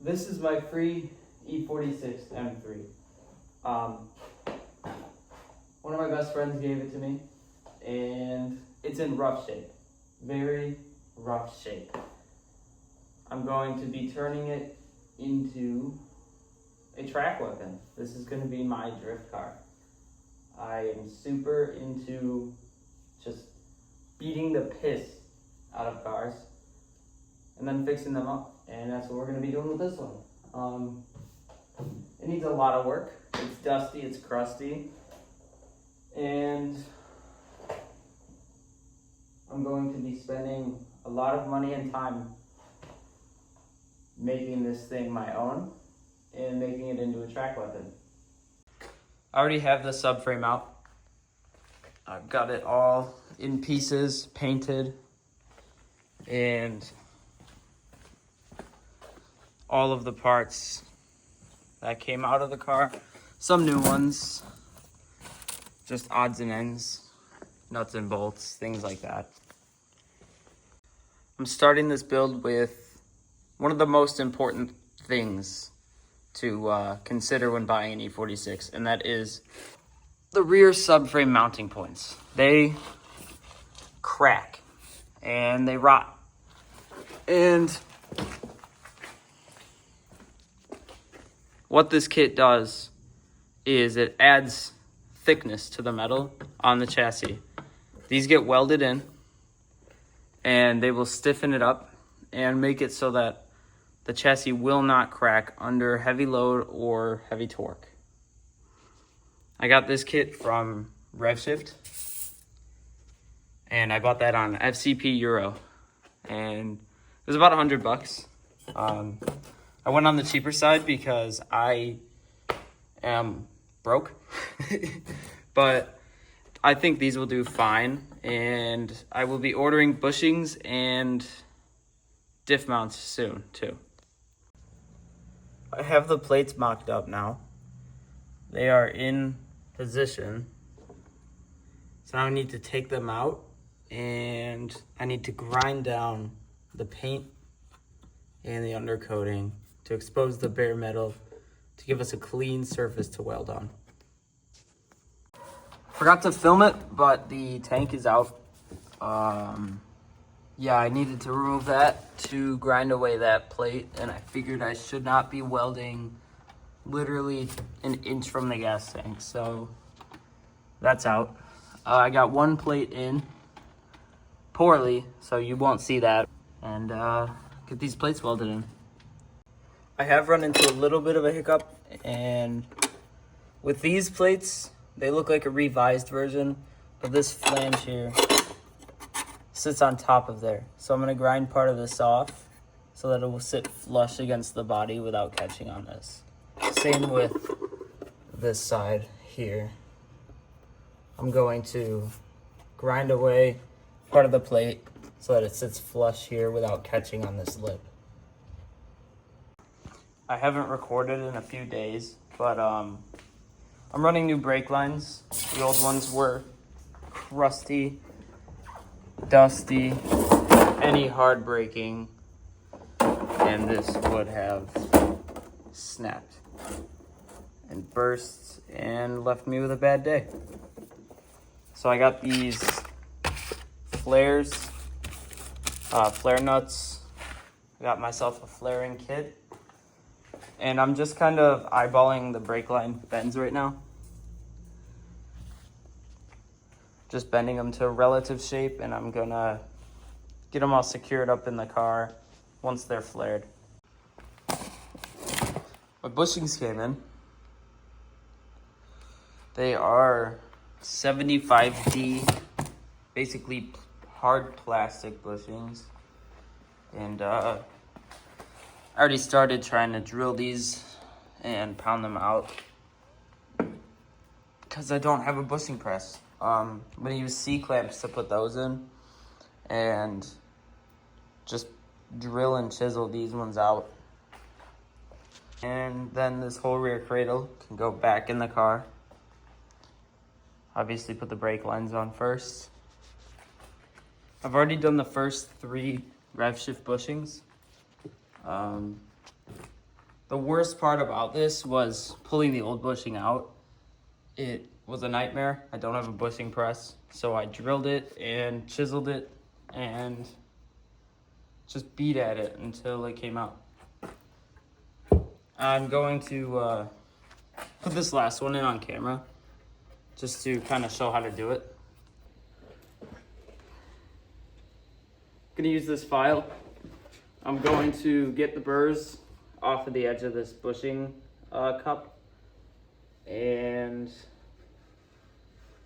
This is my free e46 M3. One of my best friends gave it to me, and it's in rough shape. Very rough shape. I'm going to be turning it into a track weapon. This is going to be my drift car. I am super into just beating the piss out of cars and then fixing them up. And that's what we're going to be doing with this one. It needs a lot of work. It's dusty, it's crusty, and I'm going to be spending a lot of money and time making this thing my own and making it into a track weapon. I already have the subframe out. I've got it all in pieces, painted, and all of the parts that came out of the car. Some new ones, just odds and ends, nuts and bolts, things like that. I'm starting this build with one of the most important things to consider when buying an E46, and that is the rear subframe mounting points. They crack and they rot. And what this kit does is it adds thickness to the metal on the chassis. These get welded in and they will stiffen it up and make it so that the chassis will not crack under heavy load or heavy torque. I got this kit from RevShift, and I bought that on FCP Euro, and it was about $100. I went on the cheaper side because I am broke, but I think these will do fine, and I will be ordering bushings and diff mounts soon too. I have the plates mocked up now. They are in position. So now I need to take them out and I need to grind down the paint and the undercoating to expose the bare metal to give us a clean surface to weld on. Forgot to film it, but the tank is out. Yeah, I needed to remove that to grind away that plate, and I figured I should not be welding literally an inch from the gas tank, so that's out. I got one plate in poorly, so you won't see that, and get these plates welded in. I have run into a little bit of a hiccup, and with these plates, they look like a revised version, but this flange here sits on top of there. So I'm gonna grind part of this off so that it will sit flush against the body without catching on this. Same with this side here. I'm going to grind away part of the plate so that it sits flush here without catching on this lip. I haven't recorded in a few days, but I'm running new brake lines. The old ones were crusty, dusty, any hard braking, and this would have snapped and burst and left me with a bad day. So I got these flares, flare nuts. I got myself a flaring kit, and I'm just kind of eyeballing the brake line bends right now. Just bending them to a relative shape, and I'm gonna get them all secured up in the car once they're flared. My bushings came in. They are 75D, basically hard plastic bushings. And I already started trying to drill these and pound them out because I don't have a bushing press. I'm gonna use C-clamps to put those in and just drill and chisel these ones out. And then this whole rear cradle can go back in the car. Obviously put the brake lines on first. I've already done the first 3 RevShift bushings. The worst part about this was pulling the old bushing out. It was a nightmare. I don't have a bushing press, so I drilled it and chiseled it and just beat at it until it came out. I'm going to put this last one in on camera just to kind of show how to do it. I'm going to use this file. I'm going to get the burrs off of the edge of this bushing cup, and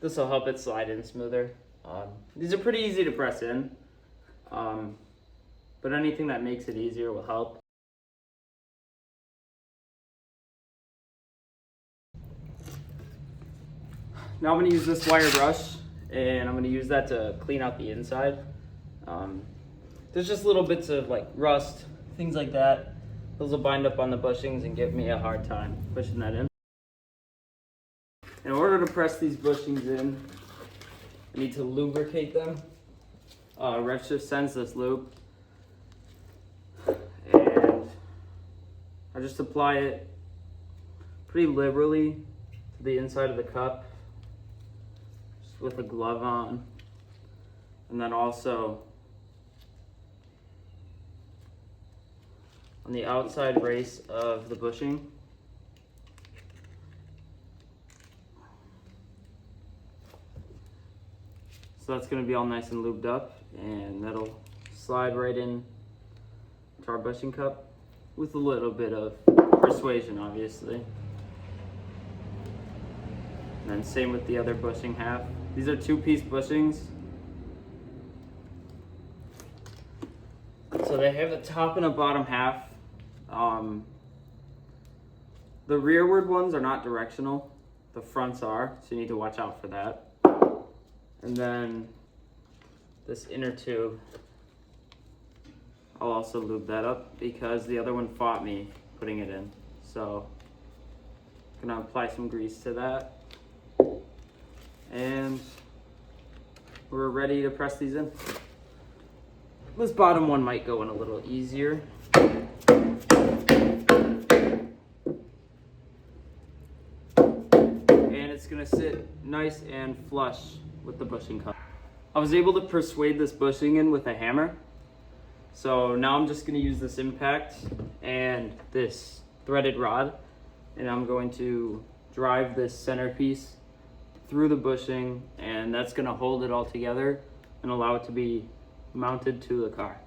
this will help it slide in smoother. These are pretty easy to press in, but anything that makes it easier will help. Now I'm going to use this wire brush, and I'm going to use that to clean out the inside. There's just little bits of like rust, things like that. Those will bind up on the bushings and give me a hard time pushing that in. In order to press these bushings in, I need to lubricate them. Redshift sends this lube, and I just apply it pretty liberally to the inside of the cup, just with a glove on, and then also on the outside race of the bushing. So that's going to be all nice and lubed up, and that'll slide right in to our bushing cup with a little bit of persuasion, obviously. And then same with the other bushing half. These are 2-piece bushings. So they have the top and a bottom half. The rearward ones are not directional. The fronts are, so you need to watch out for that. And then this inner tube, I'll also lube that up because the other one fought me putting it in. So I'm gonna apply some grease to that, and we're ready to press these in. This bottom one might go in a little easier. And it's gonna sit nice and flush with the bushing cup. I was able to persuade this bushing in with a hammer. So now I'm just gonna use this impact and this threaded rod, and I'm going to drive this centerpiece through the bushing, and that's gonna hold it all together and allow it to be mounted to the car.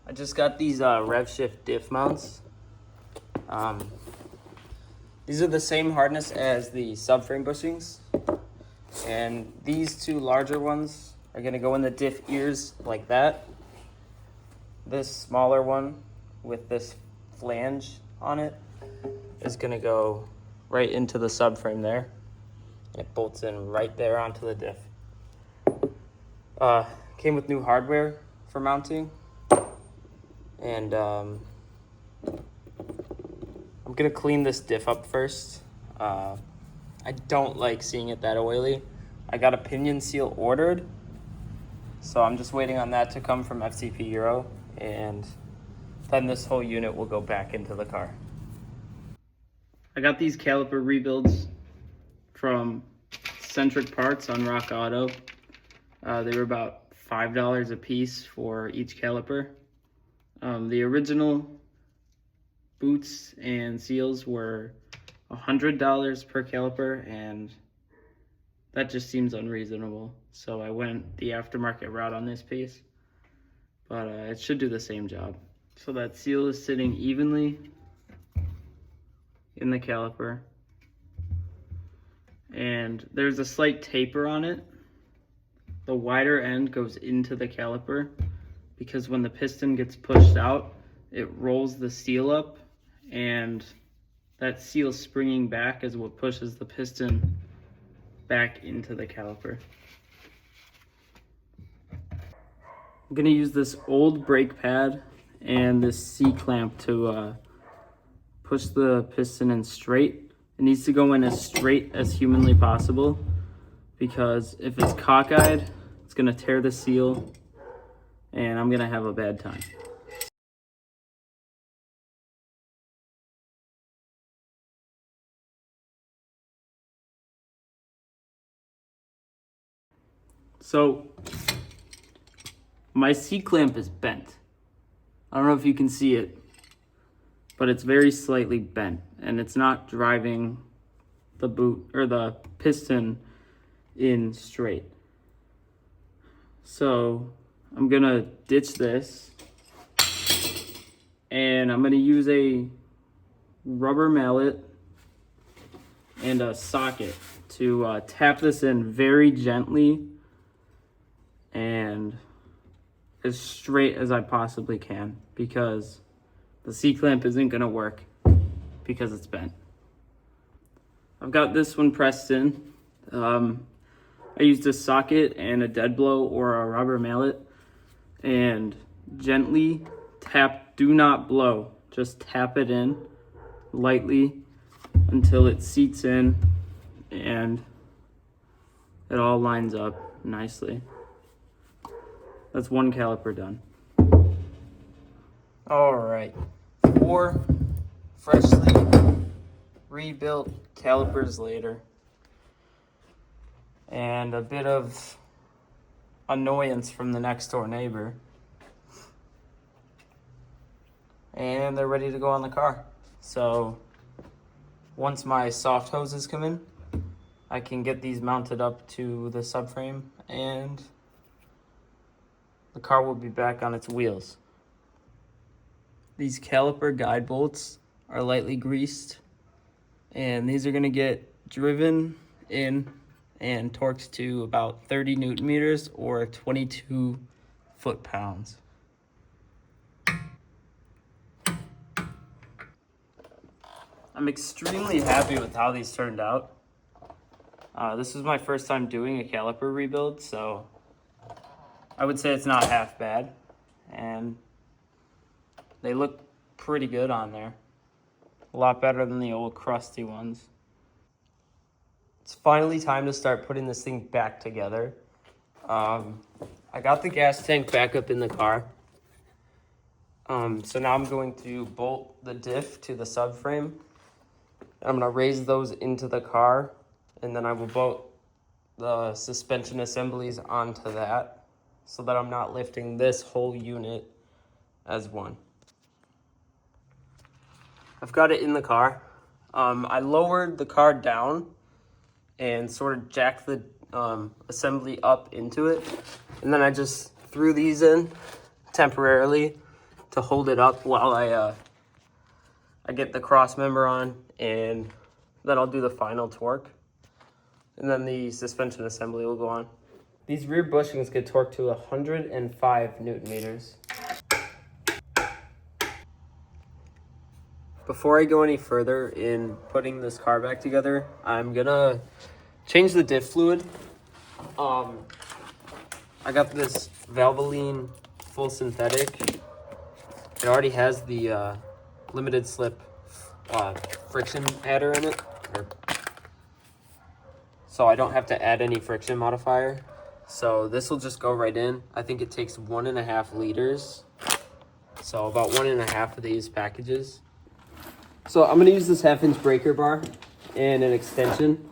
I just got these RevShift diff mounts. These are the same hardness as the subframe bushings, and these 2 larger ones are going to go in the diff ears like that. This smaller one with this flange on it is going to go right into the subframe there. It bolts in right there onto the diff. Came with new hardware for mounting, and I'm gonna clean this diff up first. I don't like seeing it that oily. I got a pinion seal ordered, so I'm just waiting on that to come from FCP Euro, and then this whole unit will go back into the car. I got these caliper rebuilds from Centric Parts on Rock Auto. They were about $5 a piece for each caliper. The original boots and seals were $100 per caliper, and that just seems unreasonable. So I went the aftermarket route on this piece, but it should do the same job. So that seal is sitting evenly in the caliper, and there's a slight taper on it. The wider end goes into the caliper because when the piston gets pushed out, it rolls the seal up, and that seal springing back is what pushes the piston back into the caliper. I'm gonna use this old brake pad and this C-clamp to push the piston in straight. It needs to go in as straight as humanly possible, because if it's cockeyed, it's gonna tear the seal and I'm gonna have a bad time. So my C-clamp is bent. I don't know if you can see it, but it's very slightly bent, and it's not driving the boot or the piston in straight. So I'm gonna ditch this, and I'm gonna use a rubber mallet and a socket to tap this in very gently and as straight as I possibly can, because the C-clamp isn't gonna work because it's bent. I've got this one pressed in. I used a socket and a dead blow or a rubber mallet, and gently tap, do not blow, just tap it in lightly until it seats in and it all lines up nicely. That's one caliper done. All right, 4 freshly rebuilt calipers later, and a bit of annoyance from the next door neighbor, and they're ready to go on the car. So once my soft hoses come in, I can get these mounted up to the subframe and the car will be back on its wheels. These caliper guide bolts are lightly greased, and these are gonna get driven in and torqued to about 30 Newton meters or 22 foot-pounds. I'm extremely happy with how these turned out. This is my first time doing a caliper rebuild, so I would say it's not half bad, and they look pretty good on there. A lot better than the old crusty ones. It's finally time to start putting this thing back together. I got the gas tank back up in the car. So now I'm going to bolt the diff to the subframe. I'm gonna raise those into the car, and then I will bolt the suspension assemblies onto that so that I'm not lifting this whole unit as one. I've got it in the car. I lowered the car down and sort of jacked the assembly up into it, and then I just threw these in temporarily to hold it up while I get the cross member on, and then I'll do the final torque, and then the suspension assembly will go on. These rear bushings get torqued to 105 Newton meters. Before I go any further in putting this car back together, I'm gonna change the diff fluid. I got this Valvoline full synthetic. It already has the limited slip friction adder in it, so I don't have to add any friction modifier. So this will just go right in. I think it takes 1.5 liters, so about 1.5 of these packages. So I'm gonna use this 1/2-inch breaker bar and an extension.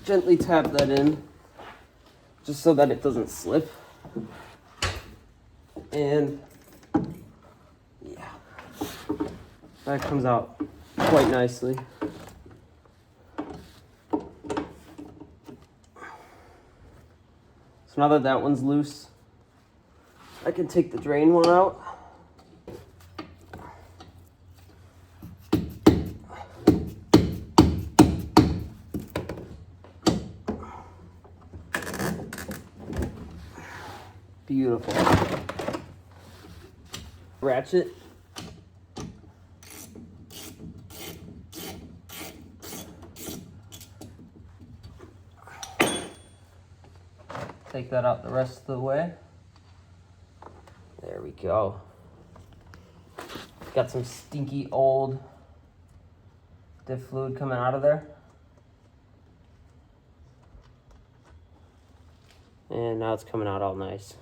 Gently tap that in just so that it doesn't slip. And yeah, that comes out quite nicely. So now that that one's loose, I can take the drain one out. Beautiful. Ratchet. Take that out the rest of the way. There we go. got some stinky old diff fluid coming out of there. And now it's coming out all nice.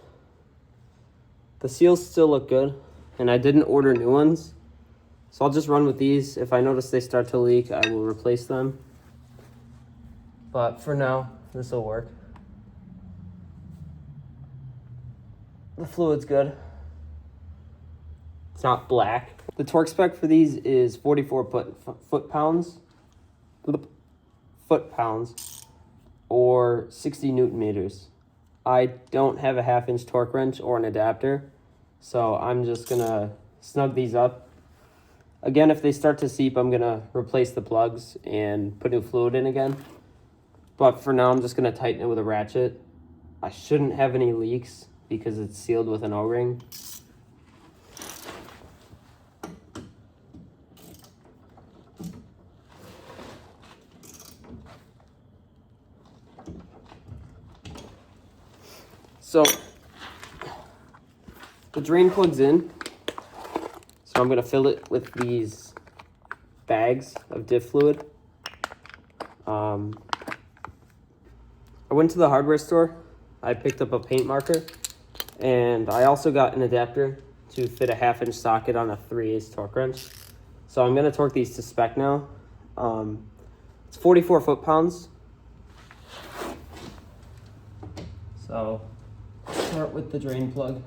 The seals still look good, and I didn't order new ones, so I'll just run with these. If I notice they start to leak, I will replace them. But for now, this will work. The fluid's good. It's not black. The torque spec for these is 44 foot-pounds or 60 newton meters. I don't have a 1/2-inch torque wrench or an adapter, so I'm just gonna snug these up. Again, if they start to seep, I'm gonna replace the plugs and put new fluid in again. But for now, I'm just gonna tighten it with a ratchet. I shouldn't have any leaks because it's sealed with an O-ring. So the drain plug's in, so I'm gonna fill it with these bags of diff fluid. I went to the hardware store. I picked up a paint marker, and I also got an adapter to fit a 1/2-inch socket on a 3/8 torque wrench. So I'm gonna torque these to spec now. It's 44 foot-pounds. So start with the drain plug.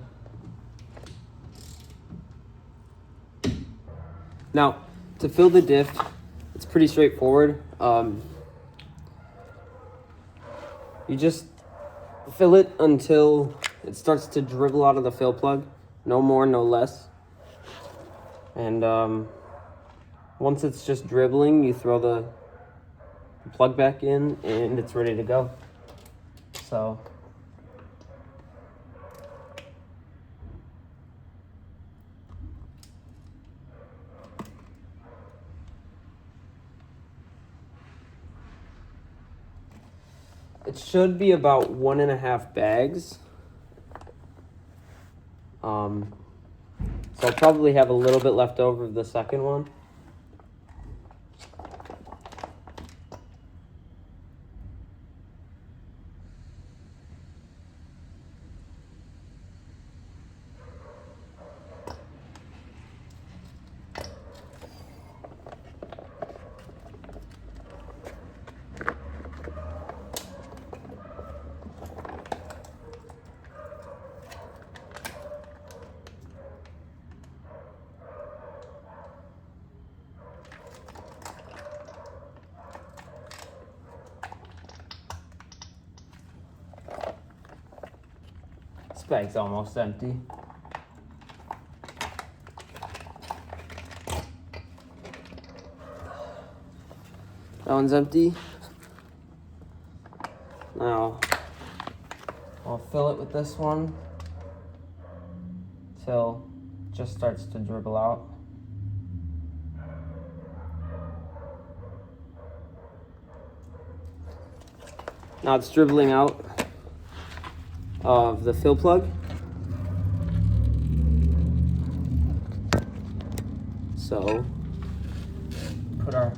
Now, to fill the diff, it's pretty straightforward. You just fill it until it starts to dribble out of the fill plug. No more, no less. And once it's just dribbling, you throw the plug back in and it's ready to go. So it should be about 1.5 bags. So I'll probably have a little bit left over of the second one. This bag's almost empty. That one's empty. Now, I'll fill it with this one till it just starts to dribble out. Now it's dribbling out of the fill plug. So, put our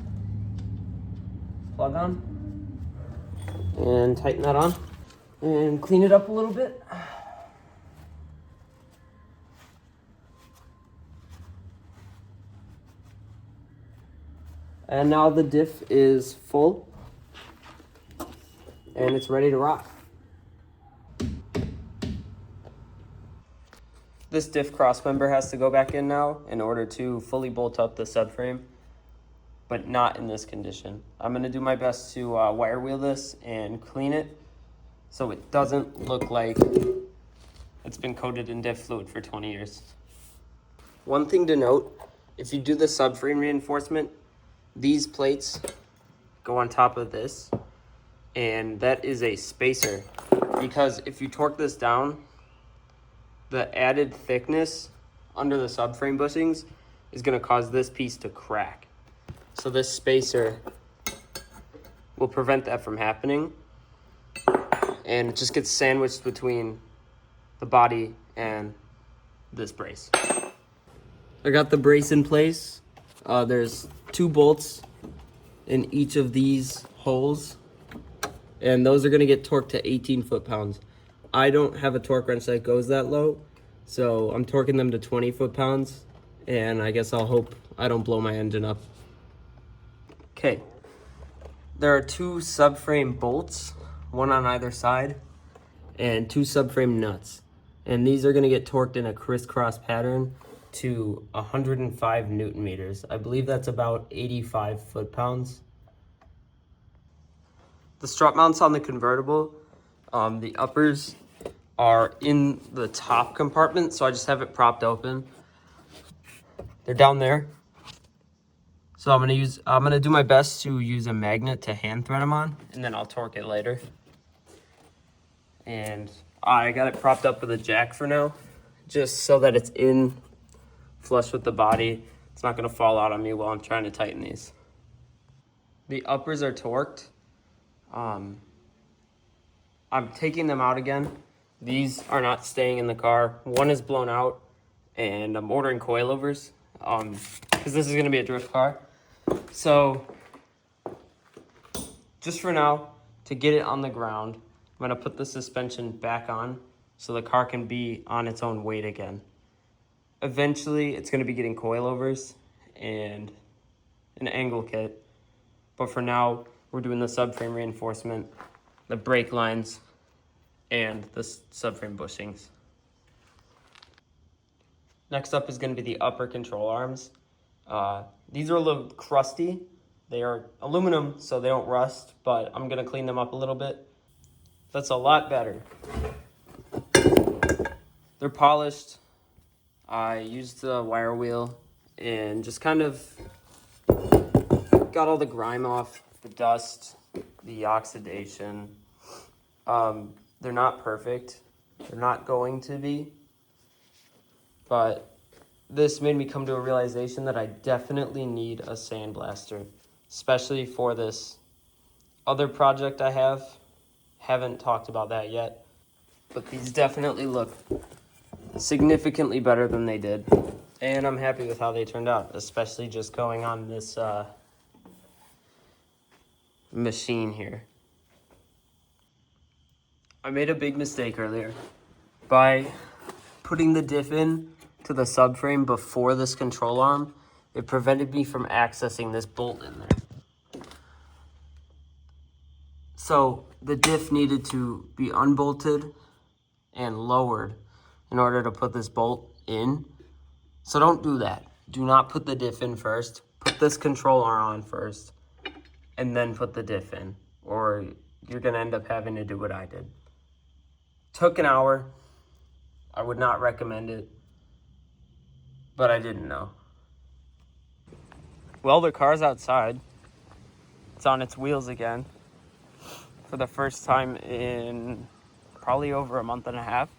plug on and tighten that on and clean it up a little bit. And now the diff is full and it's ready to rock. This diff cross member has to go back in now in order to fully bolt up the subframe, but not in this condition. I'm gonna do my best to wire wheel this and clean it so it doesn't look like it's been coated in diff fluid for 20 years. One thing to note, if you do the subframe reinforcement, these plates go on top of this, and that is a spacer, because if you torque this down, the added thickness under the subframe bushings is going to cause this piece to crack. So this spacer will prevent that from happening, and it just gets sandwiched between the body and this brace. I got the brace in place. There's 2 bolts in each of these holes, and those are gonna get torqued to 18 foot-pounds. I don't have a torque wrench that goes that low, so I'm torquing them to 20 foot-pounds, and I guess I'll hope I don't blow my engine up. Okay, there are 2 subframe bolts, one on either side, and 2 subframe nuts. And these are gonna get torqued in a crisscross pattern to 105 Newton meters. I believe that's about 85 foot-pounds. The strut mounts on the convertible, the uppers are in the top compartment, so I just have it propped open. They're down there. So I'm gonna do my best to use a magnet to hand thread them on, and then I'll torque it later. And I got it propped up with a jack for now, just so that it's in flush with the body. It's not gonna fall out on me while I'm trying to tighten these. The uppers are torqued. I'm taking them out again. These are not staying in the car. One is blown out, and I'm ordering coilovers because this is gonna be a drift car. So just for now, to get it on the ground, I'm gonna put the suspension back on so the car can be on its own weight again. Eventually, it's gonna be getting coilovers and an angle kit. But for now, we're doing the subframe reinforcement, the brake lines, and the subframe bushings. Next up is gonna be the upper control arms. These are a little crusty. They are aluminum, so they don't rust, but I'm gonna clean them up a little bit. That's a lot better. They're polished. I used the wire wheel and just kind of got all the grime off, the dust, the oxidation. They're not perfect. They're not going to be. But this made me come to a realization that I definitely need a sandblaster, especially for this other project I have. Haven't talked about that yet, but these definitely look significantly better than they did. And I'm happy with how they turned out, especially just going on this machine here. I made a big mistake earlier by putting the diff in to the subframe before this control arm. It prevented me from accessing this bolt in there. So the diff needed to be unbolted and lowered in order to put this bolt in. So don't do that. Do not put the diff in first. Put this control arm on first and then put the diff in, or you're gonna end up having to do what I did. Took an hour. I would not recommend it, but I didn't know. Well, the car's outside. It's on its wheels again for the first time in probably over a month and a half.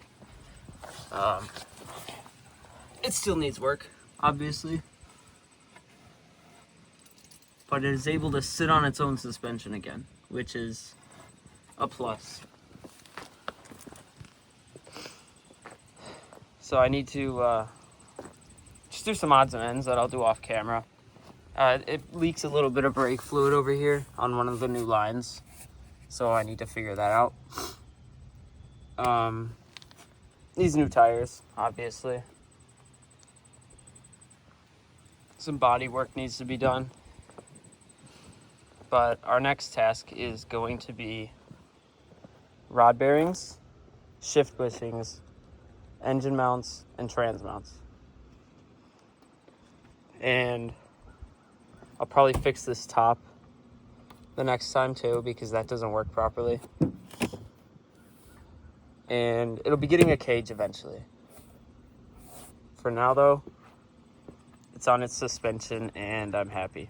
It still needs work, obviously, but it is able to sit on its own suspension again, which is a plus. So I need to just do some odds and ends that I'll do off camera. It leaks a little bit of brake fluid over here on one of the new lines, so I need to figure that out. These new tires, obviously. Some body work needs to be done. But our next task is going to be rod bearings, shift bushings, engine mounts, and trans mounts. And I'll probably fix this top the next time too, because that doesn't work properly. And it'll be getting a cage eventually. For now though, it's on its suspension and I'm happy.